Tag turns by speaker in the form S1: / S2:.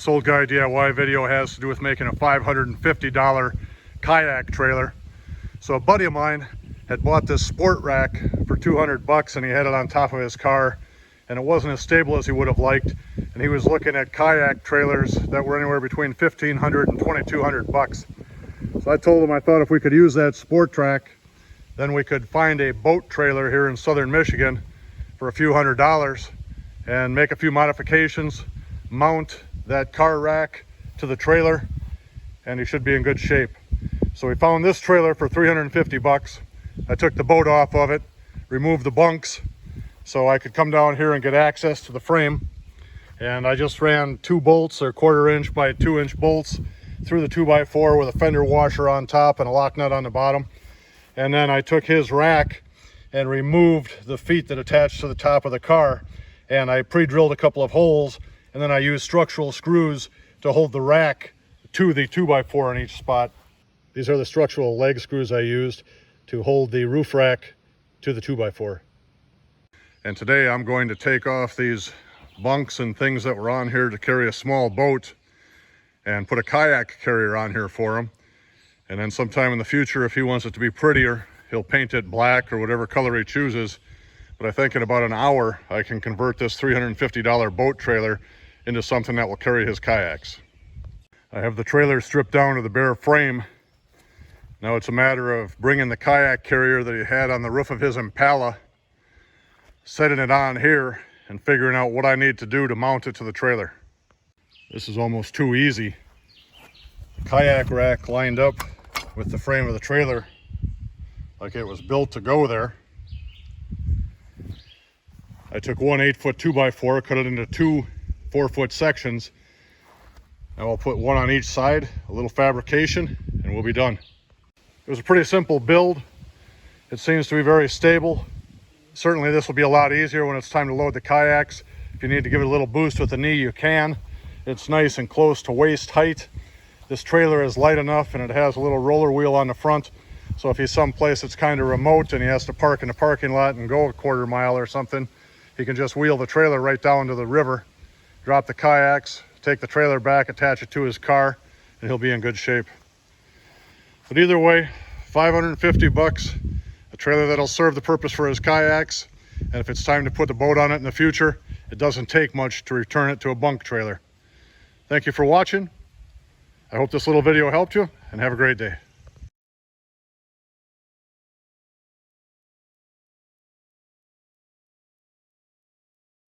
S1: This old guy DIY video has to do with making a $550 kayak trailer. So a buddy of mine had bought this sport rack for 200 bucks and he had it on top of his car, and it wasn't as stable as he would have liked, and he was looking at kayak trailers that were anywhere between 1,500 and 2,200 bucks. So I told him I thought if we could use that sport track, then we could find a boat trailer here in southern Michigan for a few $100s and make a few modifications, mount that car rack to the trailer, and he should be in good shape. So we found this trailer for 350 bucks. I took the boat off of it, removed the bunks so I could come down here and get access to the frame. And I just ran 2 bolts, or 1/4 inch by 2 inch bolts, through the 2x4 with a fender washer on top and a lock nut on the bottom. And then I took his rack and removed the feet that attached to the top of the car, and I pre-drilled a couple of holes, and then I used structural screws to hold the rack to the 2x4 in each spot. These are the structural leg screws I used to hold the roof rack to the 2x4. And today I'm going to take off these bunks and things that were on here to carry a small boat and put a kayak carrier on here for him. And then sometime in the future, if he wants it to be prettier, he'll paint it black or whatever color he chooses. But I think in about an hour, I can convert this $350 boat trailer into something that will carry his kayaks. I have the trailer stripped down to the bare frame. Now it's a matter of bringing the kayak carrier that he had on the roof of his Impala, setting it on here, and figuring out what I need to do to mount it to the trailer. This is almost too easy. The kayak rack lined up with the frame of the trailer like it was built to go there. I took one 8-foot 2x4, cut it into 2 4-foot sections. Now I'll put one on each side, a little fabrication, and we'll be done. It was a pretty simple build. It seems to be very stable. Certainly this will be a lot easier when it's time to load the kayaks. If you need to give it a little boost with the knee, you can. It's nice and close to waist height. This trailer is light enough, and it has a little roller wheel on the front. So if he's someplace that's kind of remote and he has to park in the parking lot and go a 1/4 mile or something, he can just wheel the trailer right down to the river, drop the kayaks, take the trailer back, attach it to his car, and he'll be in good shape. But either way, 550 bucks, a trailer that'll serve the purpose for his kayaks. And if it's time to put the boat on it in the future, it doesn't take much to return it to a bunk trailer. Thank you for watching. I hope this little video helped you, and have a great day.